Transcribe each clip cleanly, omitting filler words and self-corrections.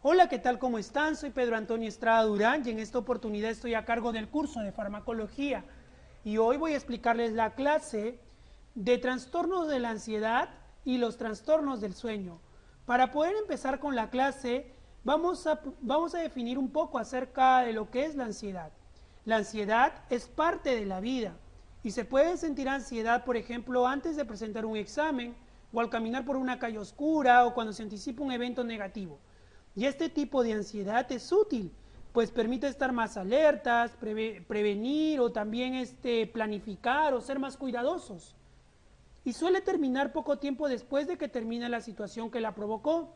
Hola, ¿qué tal? ¿Cómo están? Soy Pedro Antonio Estrada Durán y en esta oportunidad estoy a cargo del curso de farmacología y hoy voy a explicarles la clase de trastornos de la ansiedad y los trastornos del sueño. Para poder empezar con la clase, vamos a definir un poco acerca de lo que es la ansiedad. La ansiedad es parte de la vida y se puede sentir ansiedad, por ejemplo, antes de presentar un examen o al caminar por una calle oscura o cuando se anticipa un evento negativo. Y este tipo de ansiedad es útil, pues permite estar más alertas, prevenir o también planificar o ser más cuidadosos. Y suele terminar poco tiempo después de que termina la situación que la provocó.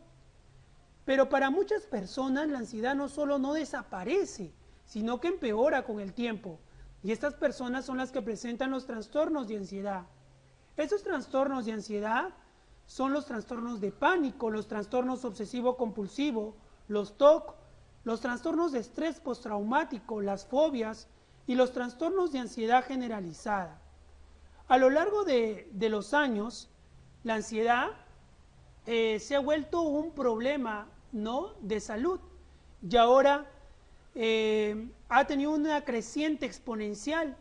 Pero para muchas personas la ansiedad no solo no desaparece, sino que empeora con el tiempo. Y estas personas son las que presentan los trastornos de ansiedad. Estos trastornos de ansiedad son los trastornos de pánico, los trastornos obsesivo-compulsivo, los TOC, los trastornos de estrés postraumático, las fobias y los trastornos de ansiedad generalizada. A lo largo de los años, la ansiedad se ha vuelto un problema, ¿no?, de salud y ahora ha tenido una creciente exponencial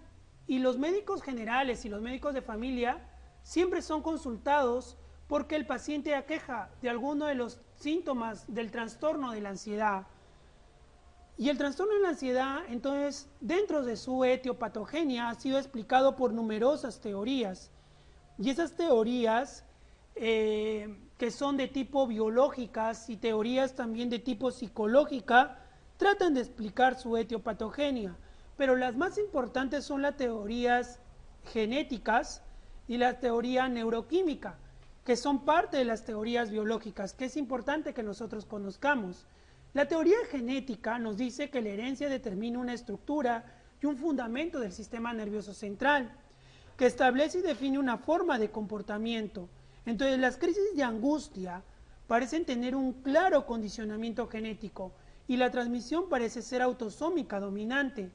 y los médicos generales y los médicos de familia siempre son consultados porque el paciente aqueja de alguno de los síntomas del trastorno de la ansiedad. Y el trastorno de la ansiedad, entonces, dentro de su etiopatogenia, ha sido explicado por numerosas teorías. Y esas teorías, que son de tipo biológicas y teorías también de tipo psicológica, tratan de explicar su etiopatogenia. Pero las más importantes son las teorías genéticas y la teoría neuroquímica, que son parte de las teorías biológicas, que es importante que nosotros conozcamos. La teoría genética nos dice que la herencia determina una estructura y un fundamento del sistema nervioso central, que establece y define una forma de comportamiento. Entonces, las crisis de angustia parecen tener un claro condicionamiento genético y la transmisión parece ser autosómica dominante.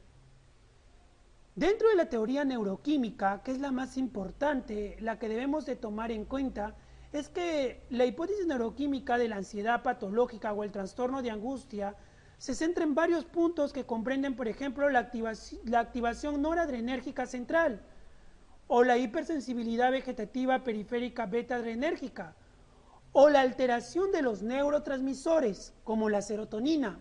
Dentro de la teoría neuroquímica, que es la más importante, la que debemos de tomar en cuenta, es que la hipótesis neuroquímica de la ansiedad patológica o el trastorno de angustia se centra en varios puntos que comprenden, por ejemplo, la activación noradrenérgica central o la hipersensibilidad vegetativa periférica beta-adrenérgica o la alteración de los neurotransmisores como la serotonina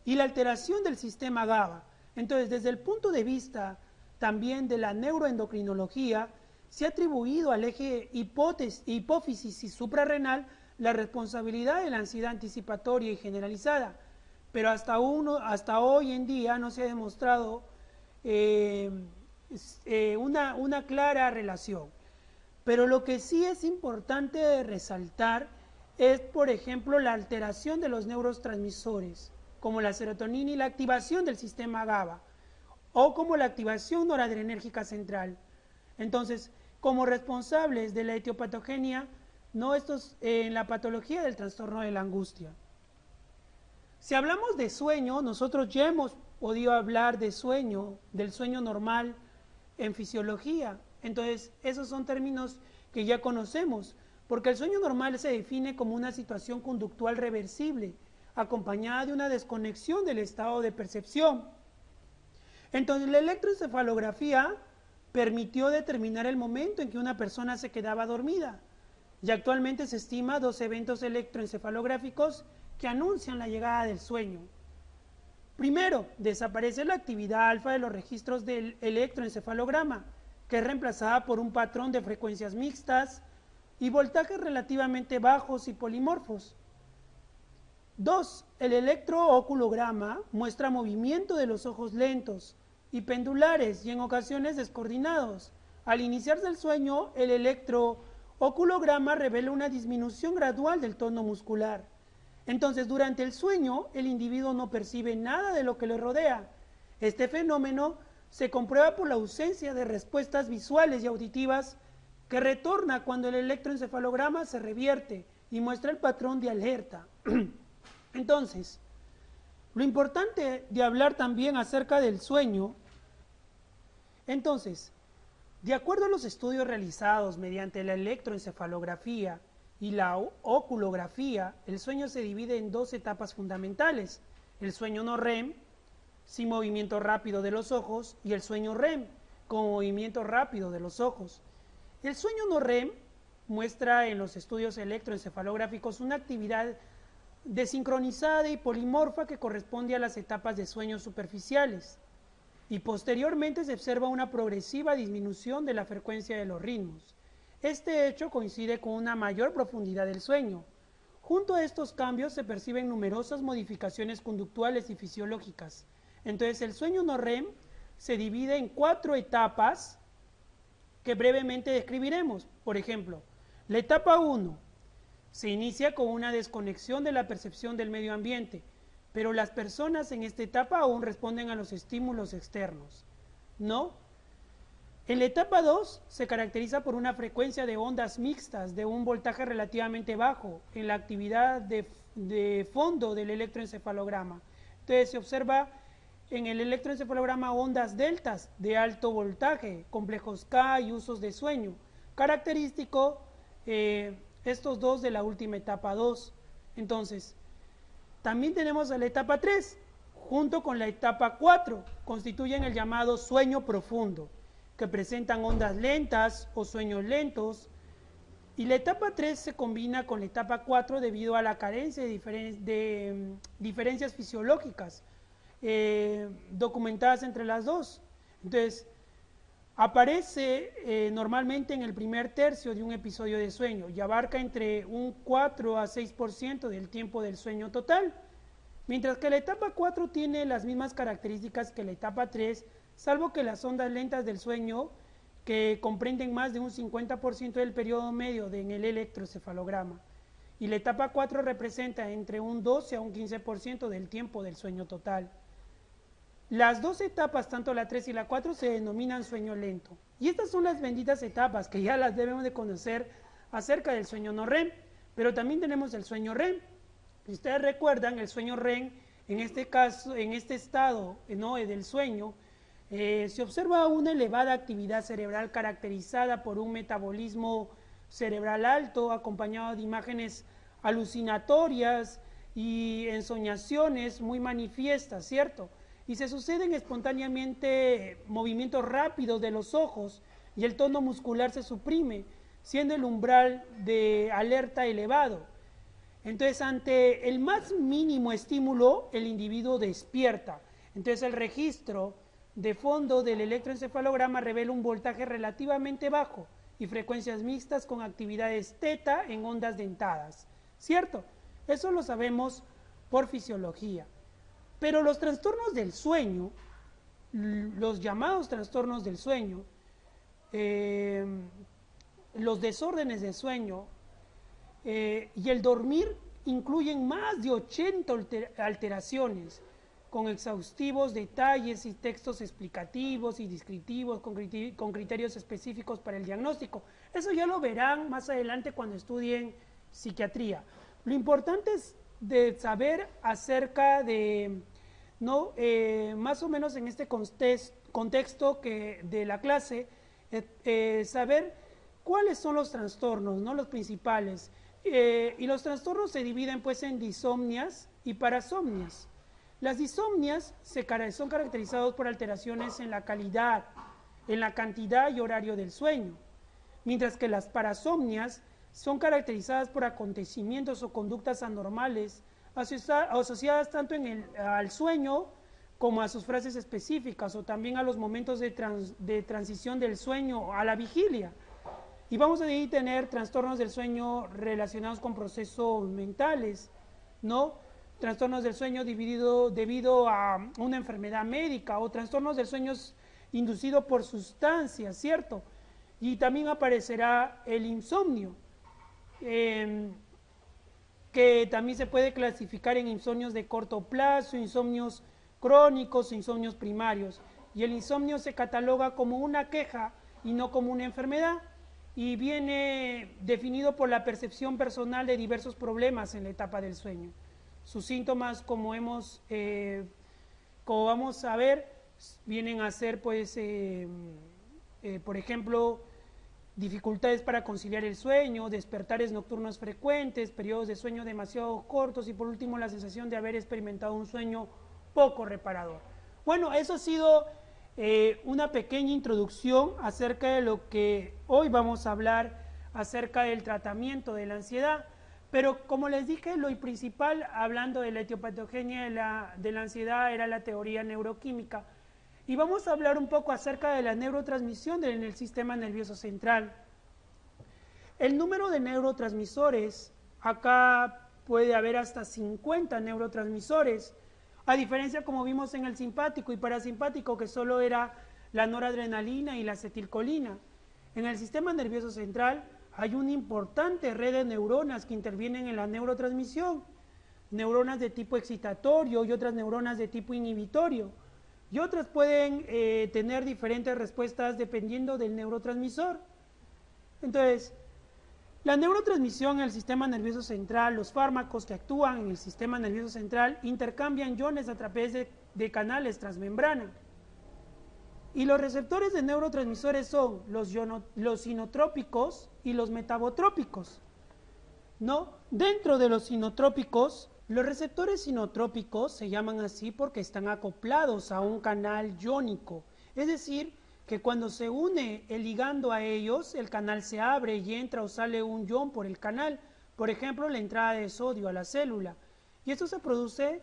y la alteración del sistema GABA. Entonces, desde el punto de vista también de la neuroendocrinología, se ha atribuido al eje hipófisis y suprarrenal la responsabilidad de la ansiedad anticipatoria y generalizada, pero hasta hoy en día no se ha demostrado una clara relación. Pero lo que sí es importante resaltar es, por ejemplo, la alteración de los neurotransmisores, como la serotonina y la activación del sistema GABA, o como la activación noradrenérgica central. Entonces, como responsables de la etiopatogenia, no en la patología del trastorno de la angustia. Si hablamos de sueño, nosotros ya hemos podido hablar de sueño, del sueño normal en fisiología. Entonces, esos son términos que ya conocemos, porque el sueño normal se define como una situación conductual reversible, acompañada de una desconexión del estado de percepción. Entonces, la electroencefalografía permitió determinar el momento en que una persona se quedaba dormida y actualmente se estima 2 eventos electroencefalográficos que anuncian la llegada del sueño. Primero, desaparece la actividad alfa de los registros del electroencefalograma, que es reemplazada por un patrón de frecuencias mixtas y voltajes relativamente bajos y polimorfos. 2. El electrooculograma muestra movimiento de los ojos lentos y pendulares y en ocasiones descoordinados. Al iniciarse el sueño, el electrooculograma revela una disminución gradual del tono muscular. Entonces, durante el sueño, el individuo no percibe nada de lo que le rodea. Este fenómeno se comprueba por la ausencia de respuestas visuales y auditivas que retorna cuando el electroencefalograma se revierte y muestra el patrón de alerta. Entonces, lo importante de hablar también acerca del sueño, entonces, de acuerdo a los estudios realizados mediante la electroencefalografía y la oculografía, el sueño se divide en dos etapas fundamentales: el sueño no REM, sin movimiento rápido de los ojos, y el sueño REM, con movimiento rápido de los ojos. El sueño no REM muestra en los estudios electroencefalográficos una actividad desincronizada y polimorfa que corresponde a las etapas de sueños superficiales, y posteriormente se observa una progresiva disminución de la frecuencia de los ritmos. Este hecho coincide con una mayor profundidad del sueño. Junto a estos cambios se perciben numerosas modificaciones conductuales y fisiológicas. Entonces el sueño no REM se divide en 4 etapas que brevemente describiremos. Por ejemplo, la etapa 1 se inicia con una desconexión de la percepción del medio ambiente, pero las personas en esta etapa aún responden a los estímulos externos, ¿no? En la etapa 2 se caracteriza por una frecuencia de ondas mixtas de un voltaje relativamente bajo en la actividad de fondo del electroencefalograma. Entonces se observa en el electroencefalograma ondas deltas de alto voltaje, complejos K y usos de sueño, característico estos dos de la última etapa 2. Entonces, también tenemos a la etapa 3, junto con la etapa 4, constituyen el llamado sueño profundo, que presentan ondas lentas o sueños lentos, y la etapa 3 se combina con la etapa 4 debido a la carencia de diferencias fisiológicas documentadas entre las dos. Entonces, aparece normalmente en el primer tercio de un episodio de sueño y abarca entre un 4 a 6% del tiempo del sueño total, mientras que la etapa 4 tiene las mismas características que la etapa 3, salvo que las ondas lentas del sueño, que comprenden más de un 50% del periodo medio en el electroencefalograma, y la etapa 4 representa entre un 12 a un 15% del tiempo del sueño total. Las dos etapas, tanto la 3 y la 4, se denominan sueño lento. Y estas son las benditas etapas que ya las debemos de conocer acerca del sueño no REM. Pero también tenemos el sueño REM. Si ustedes recuerdan, el sueño REM, en este caso, en este estado del sueño, se observa una elevada actividad cerebral caracterizada por un metabolismo cerebral alto, acompañado de imágenes alucinatorias y ensoñaciones muy manifiestas, ¿cierto? Y se suceden espontáneamente movimientos rápidos de los ojos y el tono muscular se suprime, siendo el umbral de alerta elevado. Entonces, ante el más mínimo estímulo, el individuo despierta. Entonces, el registro de fondo del electroencefalograma revela un voltaje relativamente bajo y frecuencias mixtas con actividades teta en ondas dentadas, ¿cierto? Eso lo sabemos por fisiología. Pero los trastornos del sueño, los llamados trastornos del sueño, los desórdenes de sueño y el dormir incluyen más de 80 alteraciones, con exhaustivos detalles y textos explicativos y descriptivos con criterios específicos para el diagnóstico. Eso ya lo verán más adelante cuando estudien psiquiatría. Lo importante es de saber acerca de, más o menos en este contexto de la clase, saber cuáles son los trastornos, los principales. Y los trastornos se dividen pues en disomnias y parasomnias. Las disomnias son caracterizadas por alteraciones en la calidad, en la cantidad y horario del sueño, mientras que las parasomnias son caracterizadas por acontecimientos o conductas anormales asociadas tanto al sueño como a sus fases específicas o también a los momentos de transición del sueño a la vigilia. Y vamos a tener trastornos del sueño relacionados con procesos mentales, trastornos del sueño debido a una enfermedad médica o trastornos del sueño inducidos por sustancias, ¿cierto? Y también aparecerá el insomnio, que también se puede clasificar en insomnios de corto plazo, insomnios crónicos, insomnios primarios. Y el insomnio se cataloga como una queja y no como una enfermedad, y viene definido por la percepción personal de diversos problemas en la etapa del sueño. Sus síntomas, como vamos a ver, vienen a ser, pues, por ejemplo, dificultades para conciliar el sueño, despertares nocturnos frecuentes, periodos de sueño demasiado cortos y por último la sensación de haber experimentado un sueño poco reparador. Bueno, eso ha sido una pequeña introducción acerca de lo que hoy vamos a hablar acerca del tratamiento de la ansiedad. Pero como les dije, lo principal, hablando de la etiopatogenia de la ansiedad, era la teoría neuroquímica. Y vamos a hablar un poco acerca de la neurotransmisión en el sistema nervioso central. El número de neurotransmisores, acá puede haber hasta 50 neurotransmisores, a diferencia como vimos en el simpático y parasimpático, que solo era la noradrenalina y la acetilcolina. En el sistema nervioso central hay una importante red de neuronas que intervienen en la neurotransmisión, neuronas de tipo excitatorio y otras neuronas de tipo inhibitorio, y otras pueden tener diferentes respuestas dependiendo del neurotransmisor. Entonces, la neurotransmisión en el sistema nervioso central, los fármacos que actúan en el sistema nervioso central intercambian iones a través de canales transmembrana. Y los receptores de neurotransmisores son los sinotrópicos y los metabotrópicos, ¿no? Dentro de los sinotrópicos, los receptores sinotrópicos se llaman así porque están acoplados a un canal iónico, es decir, que cuando se une el ligando a ellos, el canal se abre y entra o sale un ion por el canal, por ejemplo, la entrada de sodio a la célula, y esto se produce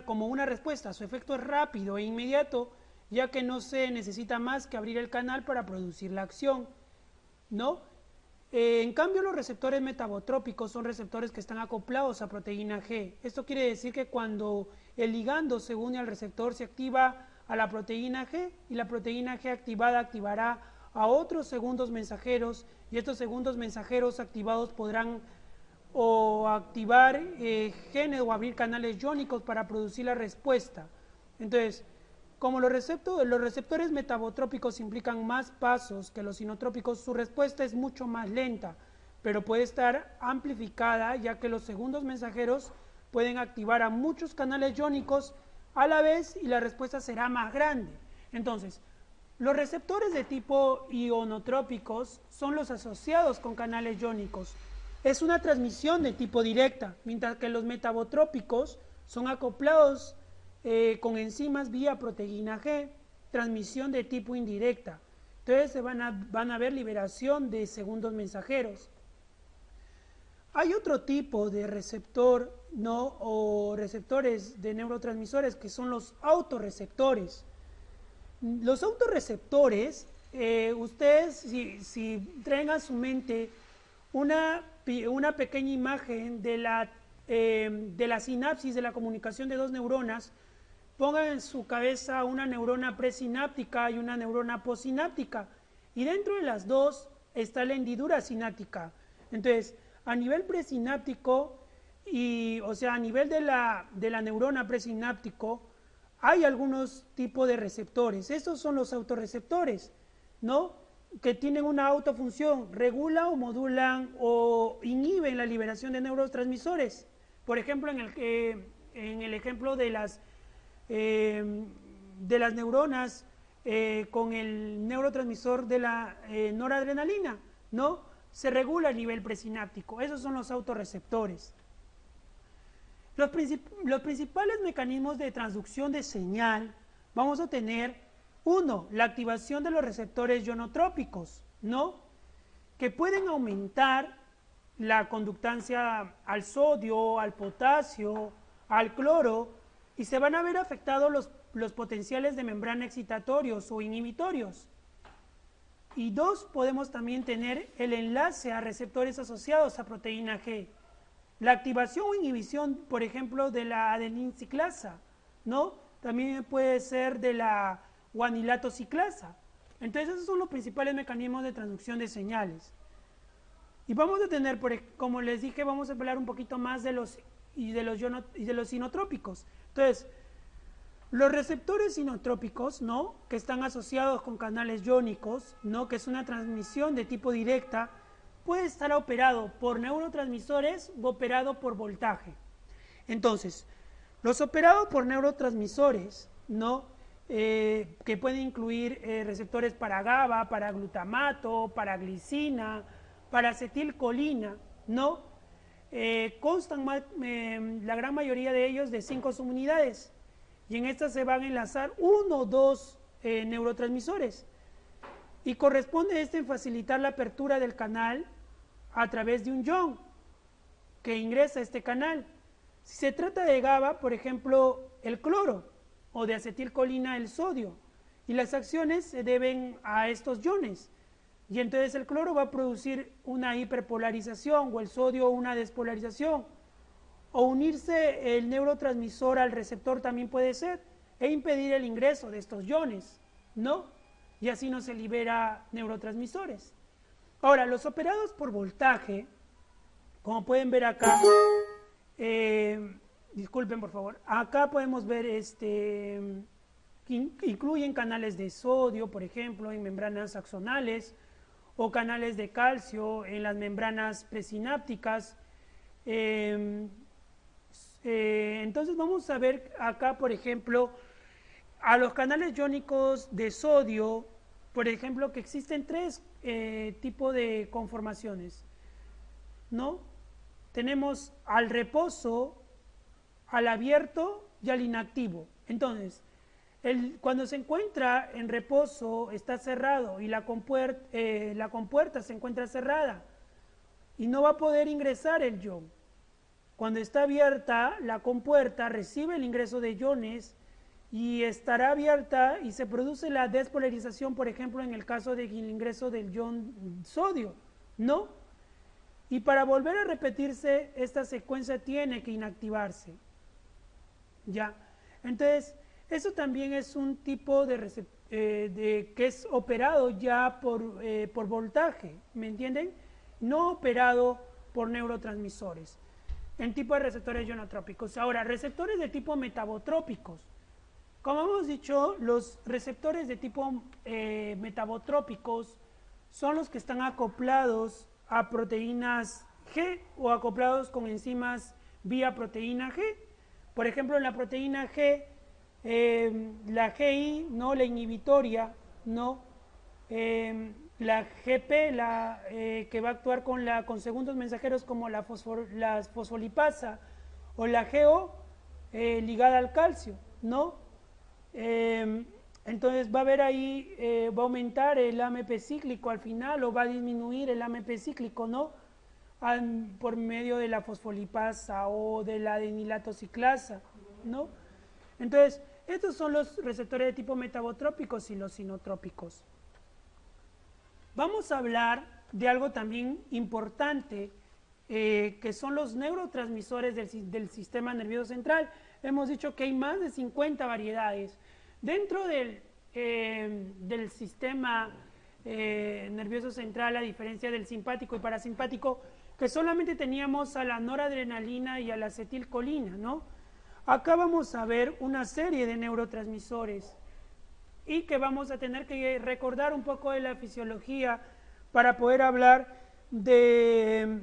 como una respuesta. Su efecto es rápido e inmediato, ya que no se necesita más que abrir el canal para producir la acción, ¿no? En cambio, los receptores metabotrópicos son receptores que están acoplados a proteína G. Esto quiere decir que cuando el ligando se une al receptor, se activa a la proteína G, y la proteína G activada activará a otros segundos mensajeros, y estos segundos mensajeros activados podrán o activar genes o abrir canales iónicos para producir la respuesta. Entonces, como los receptores metabotrópicos implican más pasos que los sinotrópicos, su respuesta es mucho más lenta, pero puede estar amplificada, ya que los segundos mensajeros pueden activar a muchos canales iónicos a la vez y la respuesta será más grande. Entonces, los receptores de tipo ionotrópicos son los asociados con canales iónicos. Es una transmisión de tipo directa, mientras que los metabotrópicos son acoplados con enzimas vía proteína G, transmisión de tipo indirecta. Entonces van a ver liberación de segundos mensajeros. Hay otro tipo de receptor, ¿no? O receptores de neurotransmisores que son los autorreceptores. Los autorreceptores, ustedes si traen a su mente una pequeña imagen de la sinapsis de la comunicación de dos neuronas, pongan en su cabeza una neurona presináptica y una neurona postsináptica, y dentro de las dos está la hendidura sináptica. Entonces, a nivel presináptico, o sea, a nivel de la neurona presináptico, hay algunos tipos de receptores. Estos son los autorreceptores, ¿no? Que tienen una autofunción, regulan o modulan o inhiben la liberación de neurotransmisores. Por ejemplo, en el ejemplo de las neuronas con el neurotransmisor de la noradrenalina, ¿no? Se regula a nivel presináptico. Esos son los autorreceptores. Los principales mecanismos de transducción de señal, vamos a tener, uno, la activación de los receptores ionotrópicos, ¿no? Que pueden aumentar la conductancia al sodio, al potasio, al cloro, y se van a ver afectados los potenciales de membrana excitatorios o inhibitorios. Y dos, podemos también tener el enlace a receptores asociados a proteína G. La activación o inhibición, por ejemplo, de la adenisciclasa, ¿no? También puede ser de la guanilatociclasa. Entonces, esos son los principales mecanismos de transducción de señales. Y vamos a tener, como les dije, vamos a hablar un poquito más de los sinotrópicos. Entonces, los receptores sinotrópicos, ¿no? Que están asociados con canales iónicos, ¿no? Que es una transmisión de tipo directa, puede estar operado por neurotransmisores o operado por voltaje. Entonces, los operados por neurotransmisores, ¿no? que pueden incluir receptores para GABA, para glutamato, para glicina, para acetilcolina, ¿no? Constan la gran mayoría de ellos de 5 subunidades, y en estas se van a enlazar 1 o 2 neurotransmisores, y corresponde en facilitar la apertura del canal a través de un ion que ingresa a este canal. Si se trata de GABA, por ejemplo, el cloro, o de acetilcolina, el sodio, y las acciones se deben a estos iones, y entonces el cloro va a producir una hiperpolarización, o el sodio una despolarización, o unirse el neurotransmisor al receptor también puede ser, e impedir el ingreso de estos iones, ¿no? Y así no se libera neurotransmisores. Ahora, los operados por voltaje, como pueden ver acá, disculpen por favor, acá podemos ver que incluyen canales de sodio, por ejemplo, en membranas axonales, o canales de calcio en las membranas presinápticas. Entonces vamos a ver acá, por ejemplo, a los canales iónicos de sodio, por ejemplo, que existen 3 tipos de conformaciones, ¿no? Tenemos al reposo, al abierto y al inactivo. Entonces, cuando se encuentra en reposo está cerrado y la compuerta se encuentra cerrada y no va a poder ingresar el ion. Cuando está abierta, la compuerta recibe el ingreso de iones y estará abierta y se produce la despolarización, por ejemplo, en el caso del ingreso del ion sodio, ¿no? Y para volver a repetirse, esta secuencia tiene que inactivarse. ¿Ya? Entonces, eso también es un tipo que es operado ya por voltaje, ¿me entienden? No operado por neurotransmisores, en tipo de receptores ionotrópicos. Ahora, receptores de tipo metabotrópicos. Como hemos dicho, los receptores de tipo metabotrópicos son los que están acoplados a proteínas G o acoplados con enzimas vía proteína G. Por ejemplo, en la proteína G, la GI, ¿no? La inhibitoria, ¿no? La GP, que va a actuar con segundos mensajeros como la fosfolipasa, o la GO, ligada al calcio, ¿no? Entonces va a haber ahí, va a aumentar el AMP cíclico al final, o va a disminuir el AMP cíclico, ¿no? Por medio de la fosfolipasa o de la adenilato ciclasa, ¿no? Entonces, estos son los receptores de tipo metabotrópicos y los sinotrópicos. Vamos a hablar de algo también importante, que son los neurotransmisores del sistema nervioso central. Hemos dicho que hay más de 50 variedades. Dentro del sistema nervioso central, a diferencia del simpático y parasimpático, que solamente teníamos a la noradrenalina y a la acetilcolina, ¿no? Acá vamos a ver una serie de neurotransmisores y que vamos a tener que recordar un poco de la fisiología para poder hablar de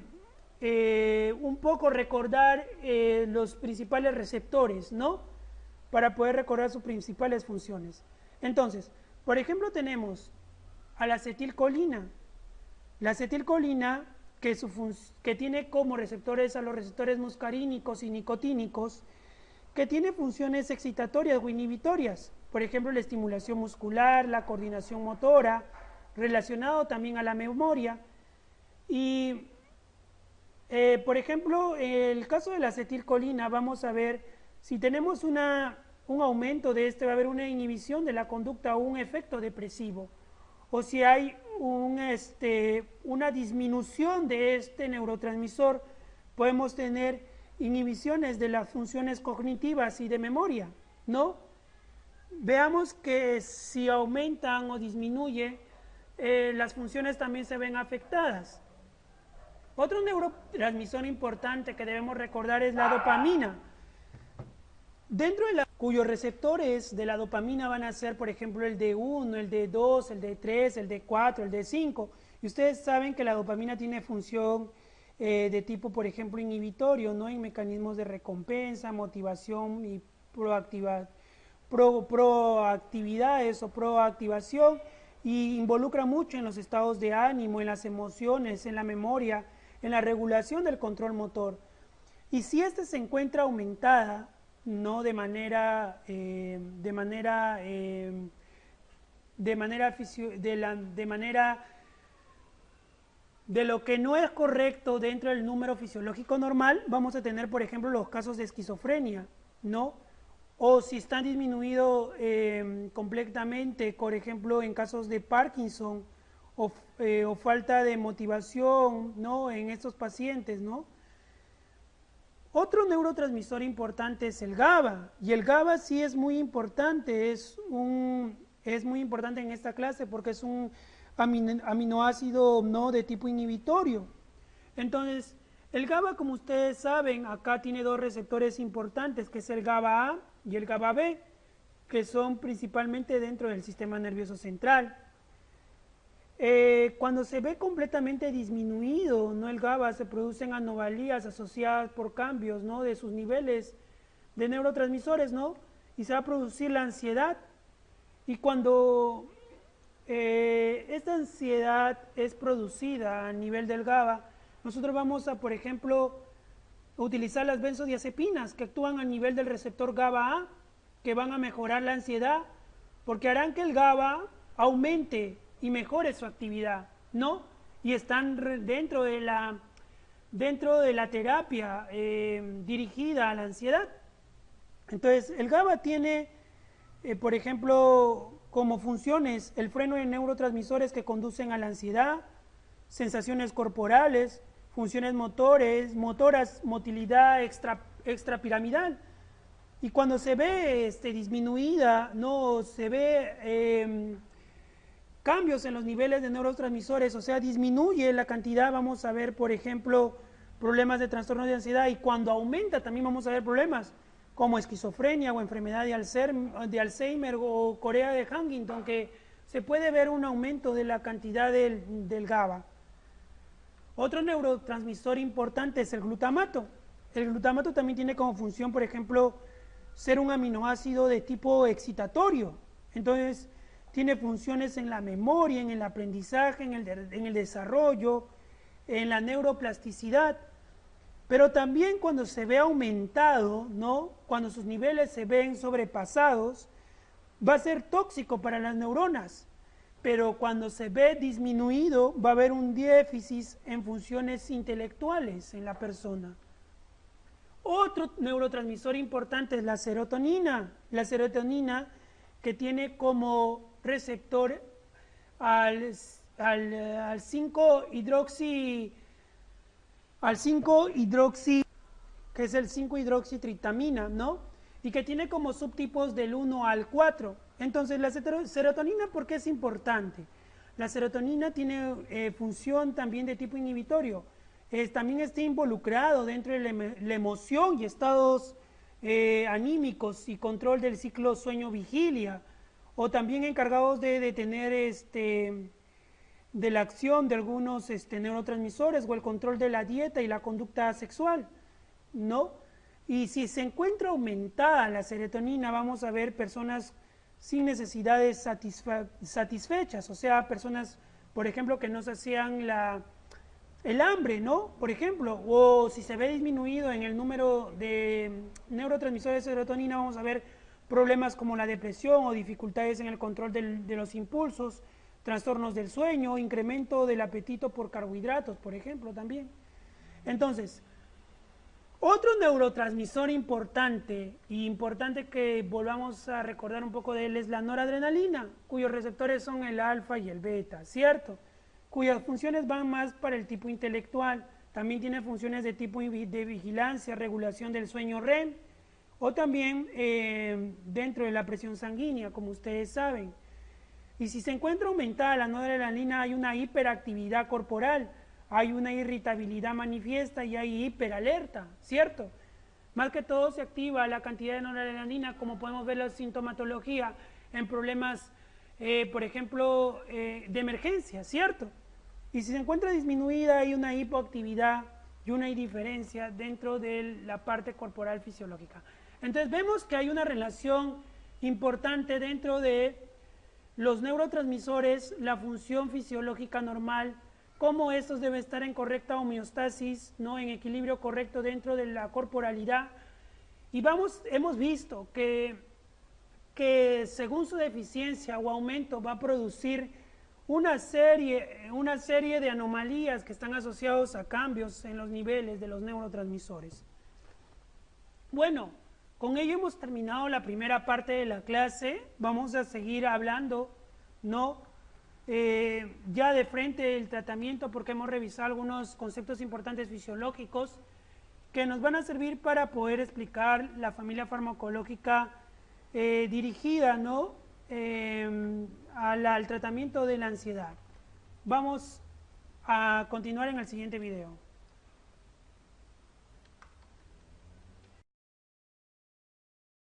un poco recordar los principales receptores, ¿no? Para poder recordar sus principales funciones. Entonces, por ejemplo, tenemos a la acetilcolina. La acetilcolina, que tiene como receptores a los receptores muscarínicos y nicotínicos, que tiene funciones excitatorias o inhibitorias, por ejemplo, la estimulación muscular, la coordinación motora, relacionado también a la memoria. Y, por ejemplo, en el caso de la acetilcolina, vamos a ver, si tenemos un aumento de va a haber una inhibición de la conducta o un efecto depresivo, o si hay una disminución de este neurotransmisor, podemos tener inhibiciones de las funciones cognitivas y de memoria, ¿no? Veamos que si aumentan o disminuye, las funciones también se ven afectadas. Otro neurotransmisor importante que debemos recordar es la dopamina. Cuyos receptores de la dopamina van a ser, por ejemplo, el D1, el D2, el D3, el D4, el D5. Y ustedes saben que la dopamina tiene función de tipo, por ejemplo, inhibitorio, ¿no? En mecanismos de recompensa, motivación y proactividades o proactivación y involucra mucho en los estados de ánimo, en las emociones, en la memoria, en la regulación del control motor. Y si ésta se encuentra aumentada, no de manera de lo que no es correcto dentro del número fisiológico normal, vamos a tener, por ejemplo, los casos de esquizofrenia, ¿no? O si están disminuidos completamente, por ejemplo, en casos de Parkinson o falta de motivación, ¿no? En estos pacientes, ¿no? Otro neurotransmisor importante es el GABA, y el GABA sí es muy importante, es muy importante en esta clase porque es un aminoácido no de tipo inhibitorio. Entonces, el GABA, como ustedes saben, acá tiene dos receptores importantes, que es el GABA A y el GABA B, que son principalmente dentro del sistema nervioso central. Cuando se ve completamente disminuido, ¿no?, el GABA, se producen anomalías asociadas por cambios, ¿no?, de sus niveles de neurotransmisores, ¿no?, y se va a producir la ansiedad. Y cuando esta ansiedad es producida a nivel del GABA, nosotros vamos a, por ejemplo, utilizar las benzodiazepinas que actúan a nivel del receptor GABA A, que van a mejorar la ansiedad, porque harán que el GABA aumente y mejore su actividad, ¿no? Y están dentro de la terapia dirigida a la ansiedad. Entonces, el GABA tiene, por ejemplo, como funciones el freno de neurotransmisores que conducen a la ansiedad, sensaciones corporales, funciones motoras, motilidad extrapiramidal. Y cuando se ve disminuida, no se ve cambios en los niveles de neurotransmisores, o sea, disminuye la cantidad, vamos a ver, por ejemplo, problemas de trastorno de ansiedad, y cuando aumenta también vamos a ver problemas como esquizofrenia o enfermedad de Alzheimer o Corea de Huntington, que se puede ver un aumento de la cantidad del GABA. Otro neurotransmisor importante es el glutamato. El glutamato también tiene como función, por ejemplo, ser un aminoácido de tipo excitatorio. Entonces, tiene funciones en la memoria, en el aprendizaje, en el desarrollo, en la neuroplasticidad. Pero también cuando se ve aumentado, ¿no?, cuando sus niveles se ven sobrepasados, va a ser tóxico para las neuronas. Pero cuando se ve disminuido, va a haber un déficit en funciones intelectuales en la persona. Otro neurotransmisor importante es la serotonina. La serotonina, que tiene como receptor al 5-hidroxi, que es el 5-hidroxitritamina, ¿no? Y que tiene como subtipos del 1 al 4. Entonces, la serotonina, ¿por qué es importante? La serotonina tiene función también de tipo inhibitorio. También está involucrado dentro de la emoción y estados anímicos y control del ciclo sueño-vigilia, o también encargados de detener de la acción de algunos neurotransmisores o el control de la dieta y la conducta sexual, ¿no? Y si se encuentra aumentada la serotonina, vamos a ver personas sin necesidades satisfechas, o sea, personas, por ejemplo, que no sacian el hambre, ¿no?, por ejemplo, o si se ve disminuido en el número de neurotransmisores de serotonina, vamos a ver problemas como la depresión o dificultades en el control de los impulsos, trastornos del sueño, incremento del apetito por carbohidratos, por ejemplo, también. Entonces, otro neurotransmisor importante que volvamos a recordar un poco de él es la noradrenalina, cuyos receptores son el alfa y el beta, ¿cierto?, cuyas funciones van más para el tipo intelectual. También tiene funciones de tipo de vigilancia, regulación del sueño REM, o también dentro de la presión sanguínea, como ustedes saben. Y si se encuentra aumentada la noradrenalina, hay una hiperactividad corporal, hay una irritabilidad manifiesta y hay hiperalerta, ¿cierto? Más que todo se activa la cantidad de noradrenalina, como podemos ver la sintomatología en problemas, por ejemplo, de emergencia, ¿cierto? Y si se encuentra disminuida, hay una hipoactividad y una indiferencia dentro de la parte corporal fisiológica. Entonces vemos que hay una relación importante dentro de los neurotransmisores, la función fisiológica normal, cómo estos deben estar en correcta homeostasis, ¿no? En equilibrio correcto dentro de la corporalidad. Y hemos visto que según su deficiencia o aumento va a producir una serie de anomalías que están asociados a cambios en los niveles de los neurotransmisores. Bueno, con ello hemos terminado la primera parte de la clase. Vamos a seguir hablando, ¿no? Ya de frente del tratamiento, porque hemos revisado algunos conceptos importantes fisiológicos que nos van a servir para poder explicar la familia farmacológica dirigida, ¿no? Al tratamiento de la ansiedad. Vamos a continuar en el siguiente video.